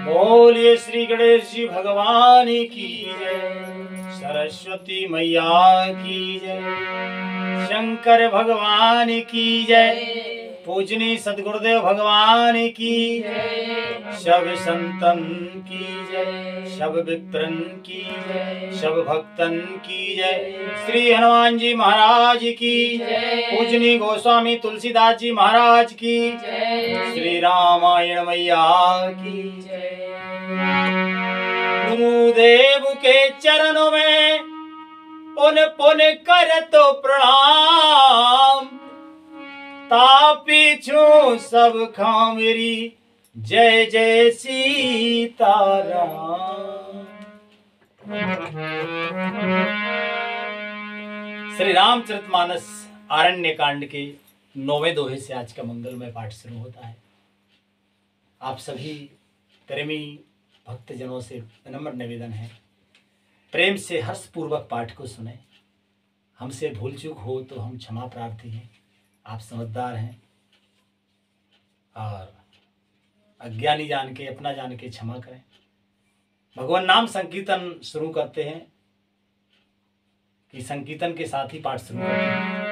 बोलिए श्री गणेश जी भगवान की जय, सरस्वती मैया की जय, शंकर भगवान की जय, पूजनी सदगुरुदेव भगवान की जय, सब संतन की जय, सब विप्रन की जय, सब भक्तन की जय, श्री हनुमान जी महाराज की जय, पूजनी गोस्वामी तुलसीदास जी महाराज की जय, श्री रामायण मैया की जय। गुरुदेव के चरणों में पुन पुन कर तो प्रणाम, तापीछू सब खां मेरी जय जय सीताराम। श्री रामचरितमानस आरण्य कांड के 9वें दोहे से आज का मंगलमय पाठ शुरू होता है। आप सभी प्रेमी भक्तजनों से विनम्र निवेदन है, प्रेम से हर्षपूर्वक पाठ को सुने। हमसे भूल चूक हो तो हम क्षमा प्रार्थी हैं, आप समझदार हैं और अज्ञानी जान के अपना जान के क्षमा करें। भगवान नाम संकीर्तन शुरू करते हैं कि संकीर्तन के साथ ही पाठ शुरू करते हैं।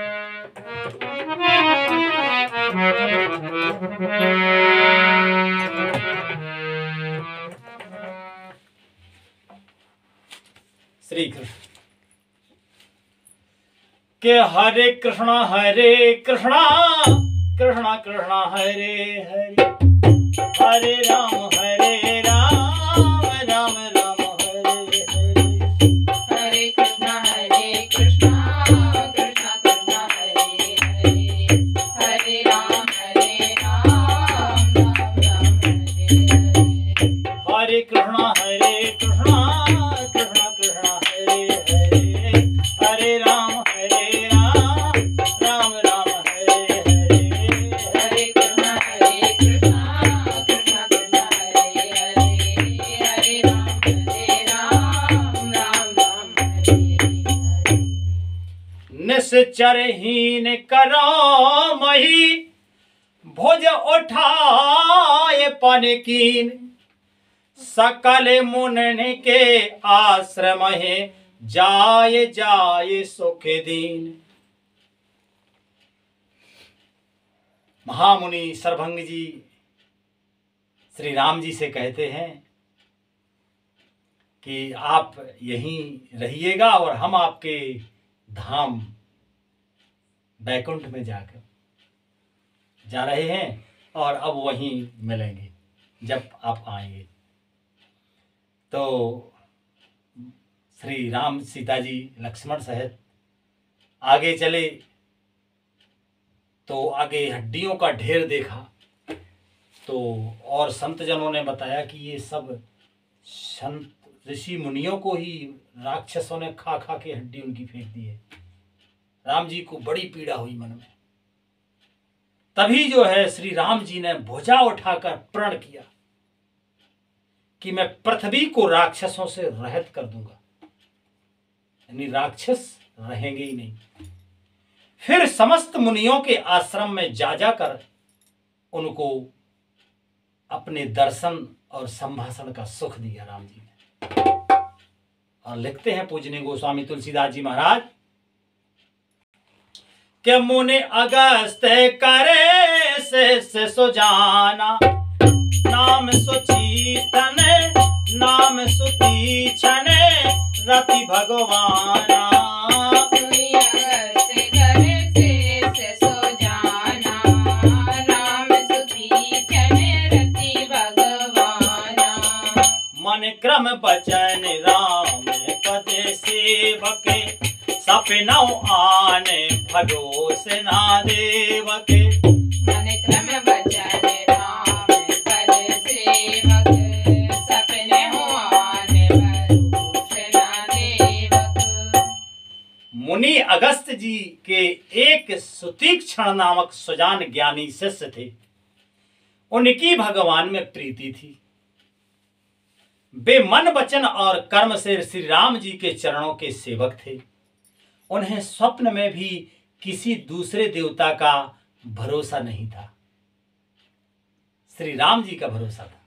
श्री कृष्ण के हरे कृष्णा कृष्णा कृष्णा हरे हरे, हरे राम राम राम हरे हरे, हरे कृष्णा कृष्णा कृष्णा हरे हरे, हरे राम राम राम हरे हरे, हरे कृष्णा कृष्णा कृष्णा हरे हरे, हरे राम राम राम हरे हरे, हरे कृष्णा कृष्णा कृष्णा हरे हरे, हरे राम राम हरे हरे। निश्चरहीन करो मही भुज उठाए पन कीन, सकल मुनन के आश्रम है जाय जाय सुख दीन। महामुनि सरभंग जी श्री राम जी से कहते हैं कि आप यहीं रहिएगा और हम आपके धाम बैकुंठ में जाकर जा रहे हैं और अब वहीं मिलेंगे जब आप आएंगे। तो श्री राम सीता जी लक्ष्मण सहित आगे चले तो आगे हड्डियों का ढेर देखा। तो और संत जनों ने बताया कि ये सब संत ऋषि मुनियों को ही राक्षसों ने खा खा के हड्डी उनकी फेंक दी है। राम जी को बड़ी पीड़ा हुई मन में। तभी जो है श्री राम जी ने भुजा उठाकर प्रण किया कि मैं पृथ्वी को राक्षसों से रहित कर दूंगा, यानी राक्षस रहेंगे ही नहीं। फिर समस्त मुनियों के आश्रम में जा जाकर उनको अपने दर्शन और संभाषण का सुख दिया राम जी ने। और लिखते हैं पूजनीय गोस्वामी तुलसीदास जी महाराज के मुनि अगस्त करे से सुजाना, नाम सुचीतन नाम सुतीक्षण रति भगवाना। मुनि अगस्त करे से सुजाना, नाम सुतीक्षण रति भगवाना। मन क्रम बचन राम पद सेवके, सपनौ आने भरोसे ना देवके। मन क्रम बचन राम पद सेवक, सपने हो आने भरोसे ना देवक। मुनि अगस्त जी के एक सुतीक्षण नामक सुजान ज्ञानी शिष्य थे। उनकी भगवान में प्रीति थी। वे मन वचन और कर्म से श्री राम जी के चरणों के सेवक थे। उन्हें स्वप्न में भी किसी दूसरे देवता का भरोसा नहीं था, श्री राम जी का भरोसा था।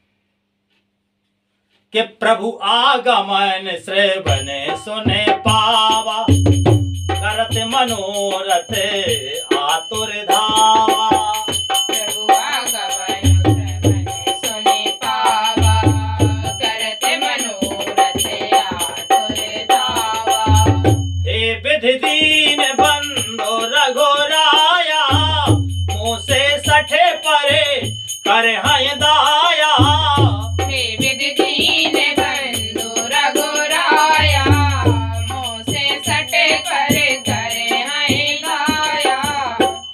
कि प्रभु आगमन श्रवण सुने पावा, करत मनोरथ आतुर धावा। प्रभु आगमन श्रवण सुने पावा, करत मनोरथ आतुर धावा। हे विधि दीन बंधु रघुराया, मुँह से सठे परे करे हैं दाया। हे विधि दीन बंधु रघुराया, मुँह से सटे पर करे हैं दाया।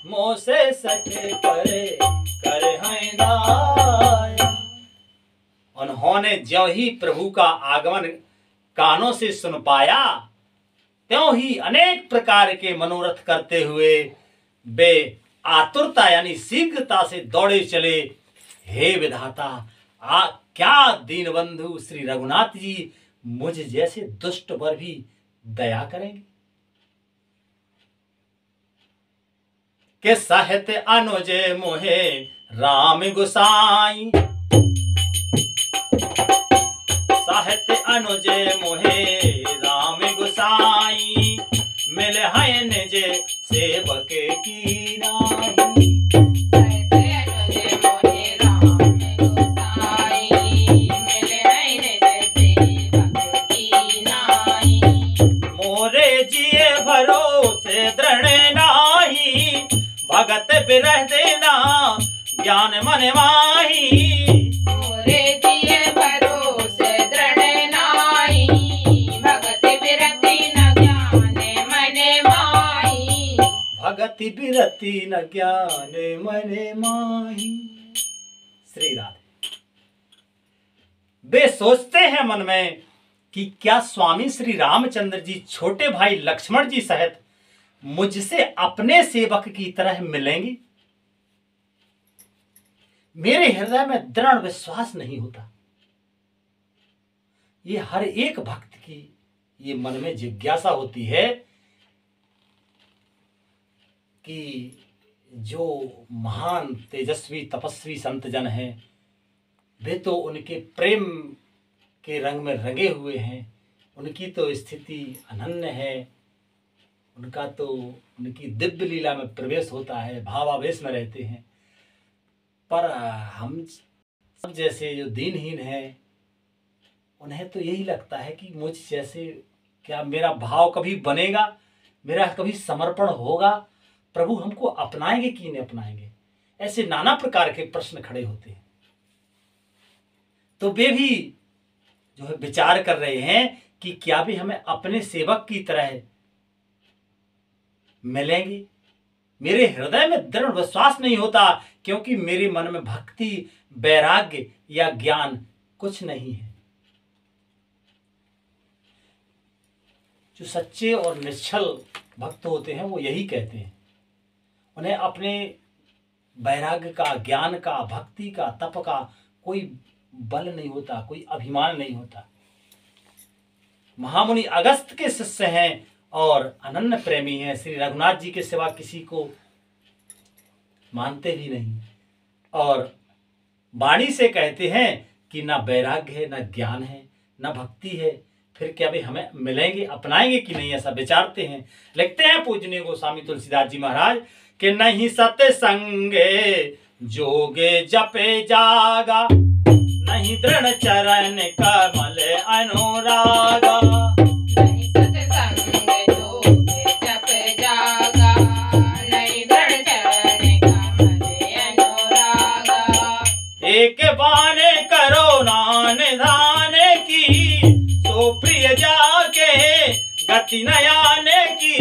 मुँह से सटे परे करे हैं दाया। उन्होंने ज्यों ही प्रभु का आगमन कानों से सुन पाया, त्यों ही अनेक प्रकार के मनोरथ करते हुए वे आतुरता यानी शीघ्रता से दौड़े चले। हे विधाता, क्या दीनबंधु श्री रघुनाथ जी मुझ जैसे दुष्ट पर भी दया करेंगे कि साहित्य अनुज मोहे राम गुसाई। साहित्य अनुज मोहे राम गुसाई, मिल है निज सेवक की नाही। भरोसे दृढ़ नाही, भगत बिरह देना ज्ञान मन माही। मोरे जिए भरोसे दृढ़ नाही, भगत बिरति न ज्ञान मन माही। भगत बिरति न ज्ञान मन माही। श्री राधे। वे सोचते हैं मन में कि क्या स्वामी श्री रामचंद्र जी छोटे भाई लक्ष्मण जी सहित मुझसे अपने सेवक की तरह मिलेंगे। मेरे हृदय में दृढ़ विश्वास नहीं होता। ये हर एक भक्त की ये मन में जिज्ञासा होती है कि जो महान तेजस्वी तपस्वी संत जन हैं, वे तो उनके प्रेम के रंग में रंगे हुए हैं, उनकी तो स्थिति अनन्य है, उनका तो उनकी दिव्य लीला में प्रवेश होता है, भावावेश में रहते हैं। पर हम सब जैसे जो दीनहीन हैं, उन्हें तो यही लगता है कि मुझ जैसे क्या मेरा भाव कभी बनेगा, मेरा कभी समर्पण होगा, प्रभु हमको अपनाएंगे कि नहीं अपनाएंगे। ऐसे नाना प्रकार के प्रश्न खड़े होते हैं। तो वे भी जो है विचार कर रहे हैं कि क्या भी हमें अपने सेवक की तरह मिलेंगे। मेरे हृदय में दृढ़ विश्वास नहीं होता, क्योंकि मेरे मन में भक्ति, वैराग्य या ज्ञान कुछ नहीं है। जो सच्चे और निश्चल भक्त होते हैं वो यही कहते हैं। उन्हें अपने वैराग्य का, ज्ञान का, भक्ति का, तप का कोई बल नहीं होता, कोई अभिमान नहीं होता। महामुनि अगस्त के शिष्य हैं और अनन्य प्रेमी हैं। श्री रघुनाथ जी के सिवा किसी को मानते भी नहीं, और वाणी से कहते हैं कि ना वैराग्य है, ना ज्ञान है, ना भक्ति है, फिर क्या भी हमें मिलेंगे, अपनाएंगे कि नहीं, ऐसा विचारते हैं। लिखते हैं पूजनीय गोस्वामी तुलसीदास जी महाराज कि नहीं सत्संगे जोगे जपे जागा, नहीं दृढ़ चरण कमल अनुरागा। नहीं सत्संग जोगे जप जागा, नहीं दृढ़ चरण कमल अनुरागा। एक बाने करो नान धान की, सो प्रिय जाके गति न आने की।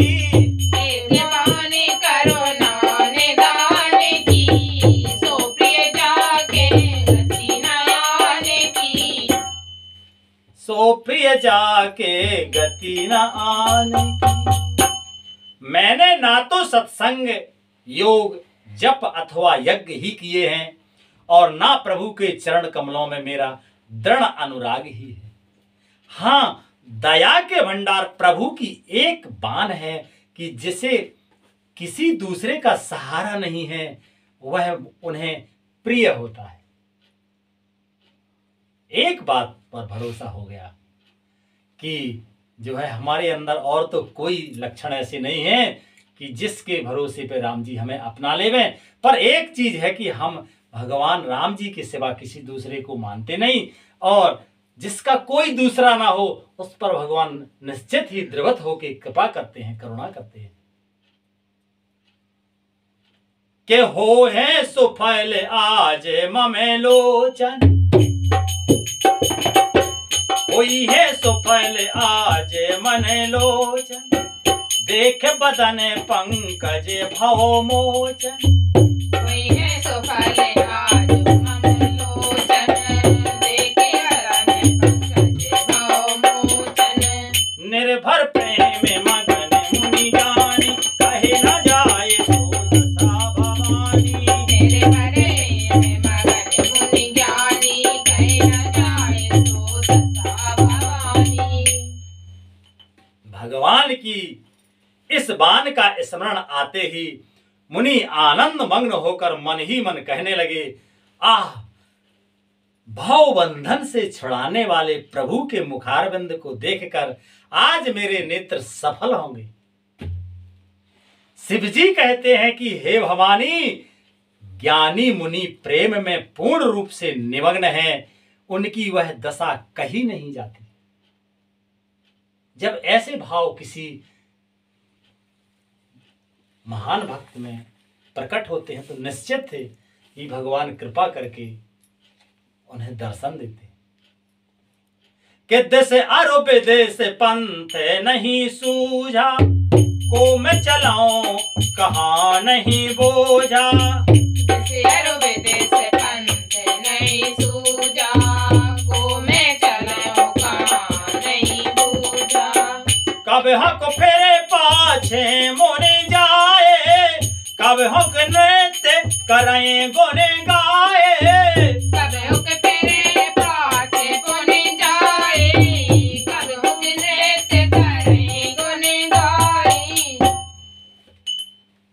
एक बाने करो नान दान की, सो प्रिय जाके गति न आने की। सो प्रिय जाके गति न आने की। मैंने ना तो सत्संग, योग, जप अथवा यज्ञ ही किए हैं, और ना प्रभु के चरण कमलों में मेरा दृढ़ अनुराग ही है। हाँ, दया के भंडार प्रभु की एक बान है कि जिसे किसी दूसरे का सहारा नहीं है, वह उन्हें प्रिय होता है। एक बात पर भरोसा हो गया कि जो है हमारे अंदर और तो कोई लक्षण ऐसे नहीं है कि जिसके भरोसे पे राम जी हमें अपना लेवें। पर एक चीज है कि हम भगवान राम जी के सिवा किसी दूसरे को मानते नहीं, और जिसका कोई दूसरा ना हो उस पर भगवान निश्चित ही द्रवत होकर कृपा करते हैं, करुणा करते हैं। के हो है सुफल आज ममे लोचन, होई है सुफल आज मन लोचन, देख बदन पंकज भव मोचन। कोई है सुफल आज मम लोचन, देखे हरण पंकज भव मोचन। निर्भर प्रेम मगन मुनि गानी, कहे न जाए सो दशा भवानी। निर्भर प्रेम मगन मुनि ज्ञानी, कहे न जाए सो दशा भवानी। भगवान की इस बाण का स्मरण आते ही मुनि आनंद मग्न होकर मन ही मन कहने लगे, आह, भव बंधन से छुड़ाने वाले प्रभु के मुखारविंद को देखकर आज मेरे नेत्र सफल होंगे। शिव जी कहते हैं कि हे भवानी, ज्ञानी मुनि प्रेम में पूर्ण रूप से निमग्न हैं, उनकी वह दशा कही नहीं जाती। जब ऐसे भाव किसी महान भक्त में प्रकट होते हैं तो निश्चित है कि भगवान कृपा करके उन्हें दर्शन देते। कि देश अरब देश पंथ नहीं सूझा, को मैं चलाऊं कहाँ नहीं बोझा। देश अरब देश पंथ नहीं सूझा, को मैं चलाऊं कहाँ नहीं बूझा। कब हक फेरे पाछे मोने जाए, कब हक नृत्य कराए गुने गाए। कब हुक फेरे पाछे पुने जाए, कब हुक नृत्य करें गुन गाए।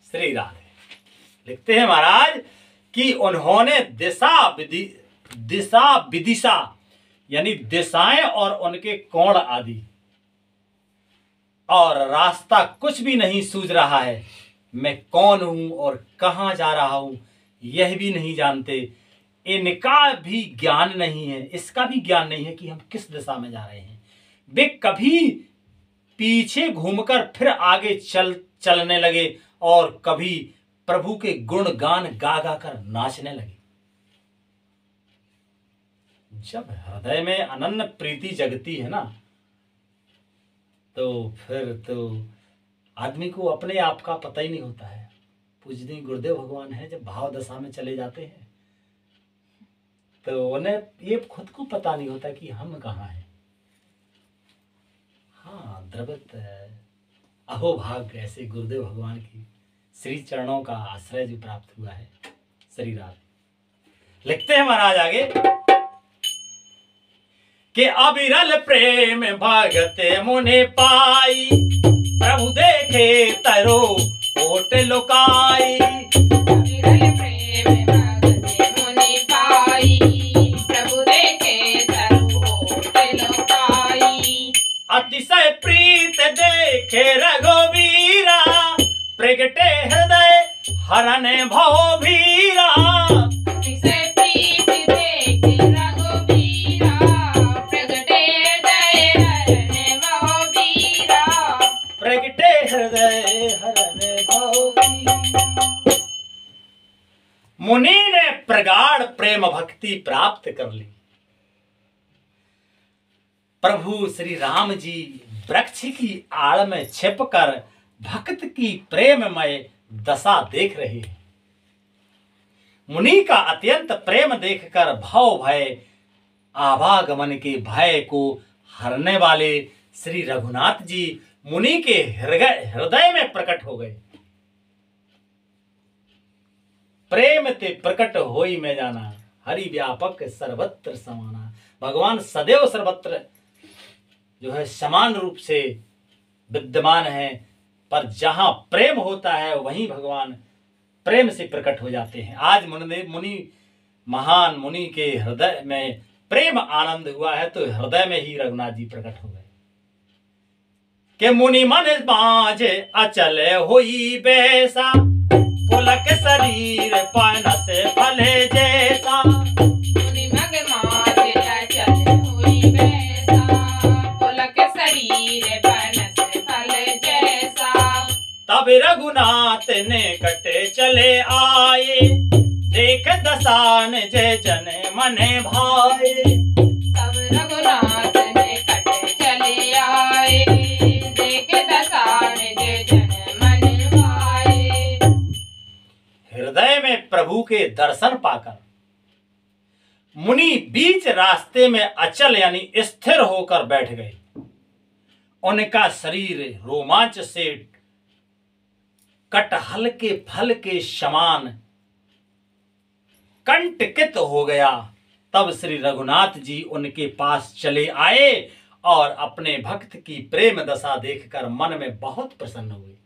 श्री राधे लिखते हैं महाराज कि उन्होंने दिशा विदिशा यानी दिशाएं और उनके कोण आदि और रास्ता कुछ भी नहीं सूझ रहा है। मैं कौन हूं और कहां जा रहा हूं यह भी नहीं जानते। इनका भी ज्ञान नहीं है, इसका भी ज्ञान नहीं है कि हम किस दिशा में जा रहे हैं। वे कभी पीछे घूमकर फिर आगे चलने लगे और कभी प्रभु के गुण गान गा गा कर नाचने लगे। जब हृदय में अनन्य प्रीति जगती है ना, तो फिर तो आदमी को अपने आप का पता ही नहीं होता है। पूजनीय गुरुदेव भगवान है, जब भाव दशा में चले जाते हैं तो उन्हें ये खुद को पता नहीं होता कि हम कहाँ हैं। हाँ, द्रवित अहोभाग ऐसे गुरुदेव भगवान की श्री चरणों का आश्रय जो प्राप्त हुआ है। श्री राधे लिखते हैं महाराज आगे कि अविरल प्रेम भगत मुने पाई, प्रभु देखे तरो ओट लुकाई। अविरल प्रेम भगत मुनि पाई, प्रभु देखे तरो ओट लुकाई। अतिशय प्रीत देखे रघुवीरा, प्रगटे हृदय हरन भव भीरा। अतिशय प्रीत देखे रघुवीरा, प्रगटे हृदय हरन भव भीरा। प्रगटे हृदय हरन भव भीरा। मुनि ने प्रगाढ़ प्रेम भक्ति प्राप्त कर ली। प्रभु श्री राम जी वृक्ष की आड़ में छिपकर भक्त की प्रेममय दशा देख रहे हैं। मुनि का अत्यंत प्रेम देखकर भव भय आवागमन के भय को हरने वाले श्री रघुनाथ जी मुनि के हृदय में प्रकट हो गए। प्रेम ते प्रकट होई में जाना, हरि व्यापक सर्वत्र समाना। भगवान सदैव सर्वत्र जो है समान रूप से विद्यमान है, पर जहां प्रेम होता है वहीं भगवान प्रेम से प्रकट हो जाते हैं। आज मुनि महान मुनि के हृदय में प्रेम आनंद हुआ है तो हृदय में ही रघुनाथ जी प्रकट हो गए कि मुनि मन बाझ अचल होई बैसा, पुलक शरीर पन से फले जैसा। मुनि मग माज अचल होई बैसा, पुलक शरीर पन से फल जैसा। तब रघुनाथ ने कटे चले आए, देख दसान जय जन मने भाए। तब रघुनाथ ने कटे चले आए, देख दसान जय जन मन भाए। हृदय में प्रभु के दर्शन पाकर मुनि बीच रास्ते में अचल यानी स्थिर होकर बैठ गए। उनका शरीर रोमांच से कटहल के फल के समान कंटकित हो गया। तब श्री रघुनाथ जी उनके पास चले आए और अपने भक्त की प्रेम दशा देखकर मन में बहुत प्रसन्न हुए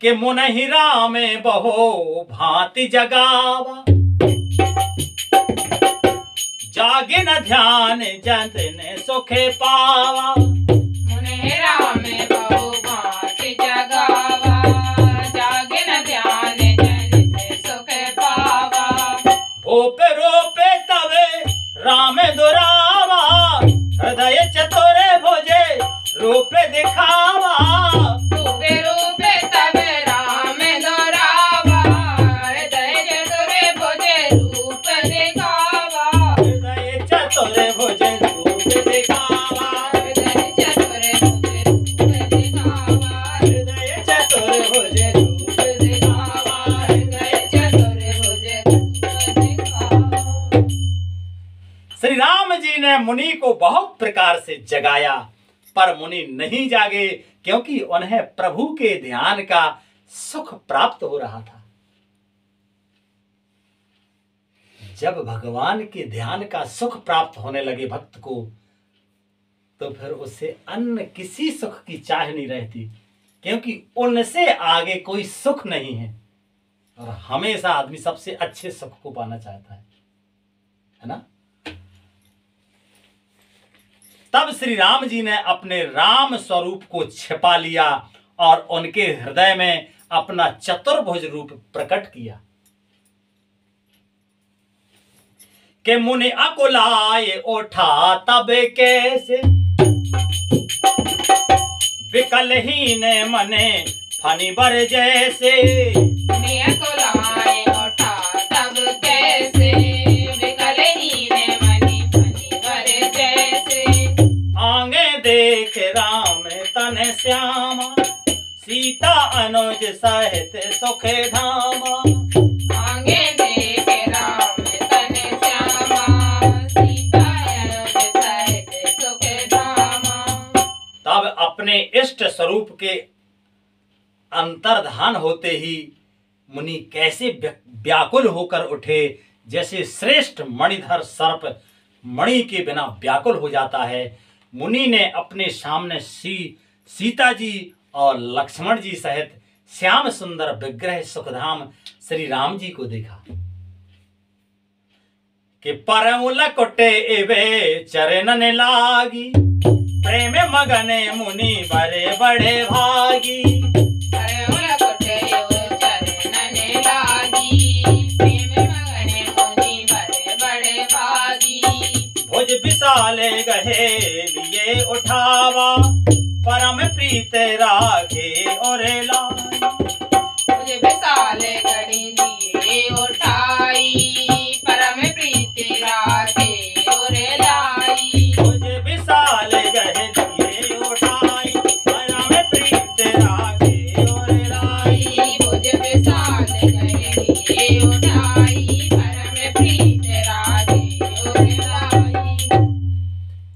कि मुनहि राम बहो भांति जगावा, जागे न ध्यान जतन सुखे पावा। मुने राम बहु भांति जगावा, जागे न ध्यान जनित सुख पावा। भोपे रोपे तवे राम दुरावा, हृदय चतुरे भोजे रूपे दिखावा। रूपे रूपे तब राम दोरावा, हृदय चतुरे भुजे रूप दिखावा। हृदय चतुरे भोजे रूप दिखावा। हृदय चतुरे भुजे रूप दिखावा। हृदय चतुरे भोजे रूप दिखावा। हृदय चतुरे भुजे रूप दिखावा। श्री राम जी ने मुनि को बहुत प्रकार से जगाया, पर मुनि नहीं जागे क्योंकि उन्हें प्रभु के ध्यान का सुख प्राप्त हो रहा था। जब भगवान के ध्यान का सुख प्राप्त होने लगे भक्त को, तो फिर उसे अन्य किसी सुख की चाह नहीं रहती, क्योंकि उनसे आगे कोई सुख नहीं है। और हमेशा आदमी सबसे अच्छे सुख को पाना चाहता है ना। तब श्री राम जी ने अपने राम स्वरूप को छिपा लिया और उनके हृदय में अपना चतुर्भुज रूप प्रकट किया कि मुनि अकुलाए उठा तब कैसे, विकलहीन मने फनी बर जैसे। मुनि को लाए उठा तब कैसे, विकलहीन मनि फनि बर जैसे। आगे देख राम तन श्यामा, सीता अनुज सहित सुख धामा। आगे देख राम तन श्यामा, सीता अनुज सहित सुख धामा। तब अपने इष्ट स्वरूप के अंतर्धान होते ही मुनि कैसे व्याकुल होकर उठे, जैसे श्रेष्ठ मणिधर सर्प मणि के बिना व्याकुल हो जाता है। मुनि ने अपने सामने सीता जी और लक्ष्मण जी सहित श्याम सुंदर विग्रह सुखधाम श्री राम जी को देखा कि परम लकुटे एवे चरणन लागी, प्रेम मगने मुनि बड़े बड़े भागी। परम लकुटे चरणन लागी, प्रेम मगने मुनि बड़े बड़े भागी। भुज विशाले गहे लिए उठावा, परम प्रीत राखे और लाई। मुझे विशाले गढ़ी लिए उठाई, परम प्रीति राखे और लाई। भुज विशाले गहे लिए उठाई, परम प्रीत राखे और लाई। मुझे विशाले गढ़ी लिए उठाई, परम प्रीति राखे और लाई।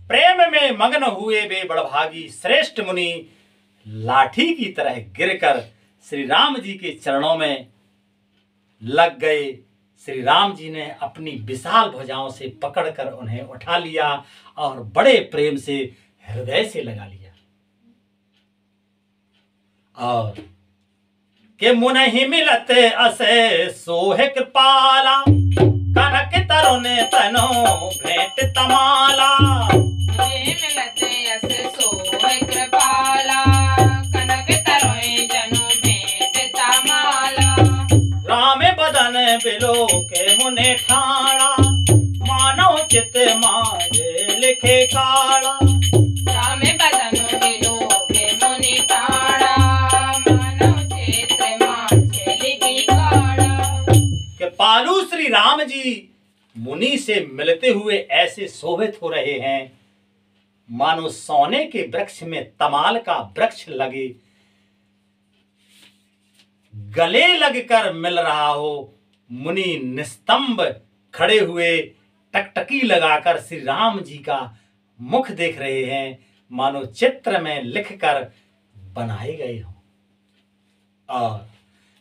प्रेम में मग्न हुए वे बड़भागी श्रेष्ठ मुनि लाठी की तरह गिरकर श्री राम जी के चरणों में लग गए। श्री राम जी ने अपनी विशाल भुजाओं से पकड़कर उन्हें उठा लिया और बड़े प्रेम से हृदय से लगा लिया और के मुनहि मिलत असे सोहे कृपाला, कनक तरुण तनो भेंट तमाला। मिलते यस सोय कृपाला, कनक तरोय जनु भेंट तमाला। राम बदन बिलो के मुने ठाणा, मानव चित मांगे लिखे काला। राम बदन बिलो के मुनि ठाणा, मानव चित मांगे लिखे काला। कि पालू श्री राम जी मुनि से मिलते हुए ऐसे शोभित हो रहे हैं मानो सोने के वृक्ष में तमाल का वृक्ष लगे, गले लगकर मिल रहा हो। मुनि निस्तंभ खड़े हुए टकटकी लगाकर श्री राम जी का मुख देख रहे हैं, मानो चित्र में लिखकर बनाए गए हों। और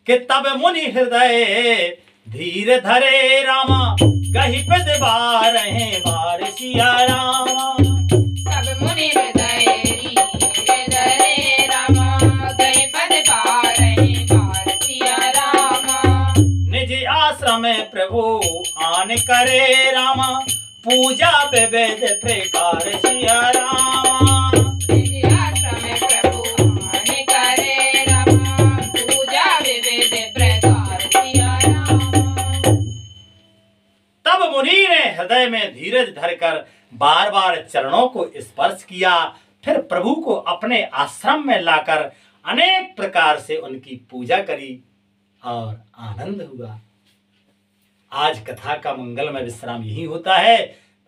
कि तब मुनि हृदय धीर धरे रामा, कहीं पद बार हैं बार सिया रामा। तब मुनि हृदय धीर धरे रामा, कहीं पद बार हैं बार सिया रामा। निज आश्रम में प्रभु आन करे रामा, पूजा विविध प्रकार सिया रामा। निज आश्रम में प्रभु आन करे रामा, पूजा विविध प्रकार सिया रामा। तब मुनि ने हृदय में धीरज धरकर बार बार चरणों को स्पर्श किया, फिर प्रभु को अपने आश्रम में लाकर अनेक प्रकार से उनकी पूजा करी और आनंद हुआ। आज कथा का मंगलमय विश्राम यही होता है।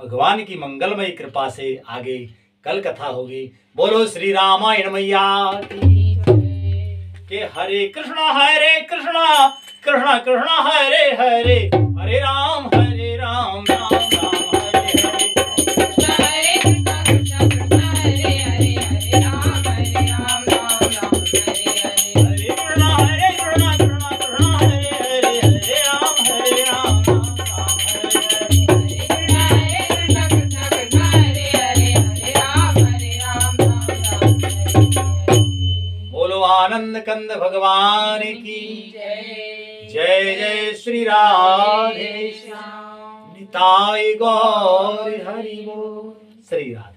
भगवान की मंगलमय कृपा से आगे कल कथा होगी। बोलो श्री रामायण मैया की के हरे कृष्णा कृष्णा कृष्णा हरे हरे, हरे राम राम राम हरे हरे। हरे कृष्णा कृष्णा कृष्णा हरे हरे, हरे राम राम राम हरे हरे। हरे कृष्णा कृष्णा कृष्णा हरे हरे, हरे राम राम हरे हरे। हरे कृष्णा कृष्णा कृष्णा हरे हरे, हरे राम राम हरे हरे। बोलो आनंद कंद भगवान की जय। जय जय श्री राधे श्याम। निताय गौर हरि बोल। श्री राधे।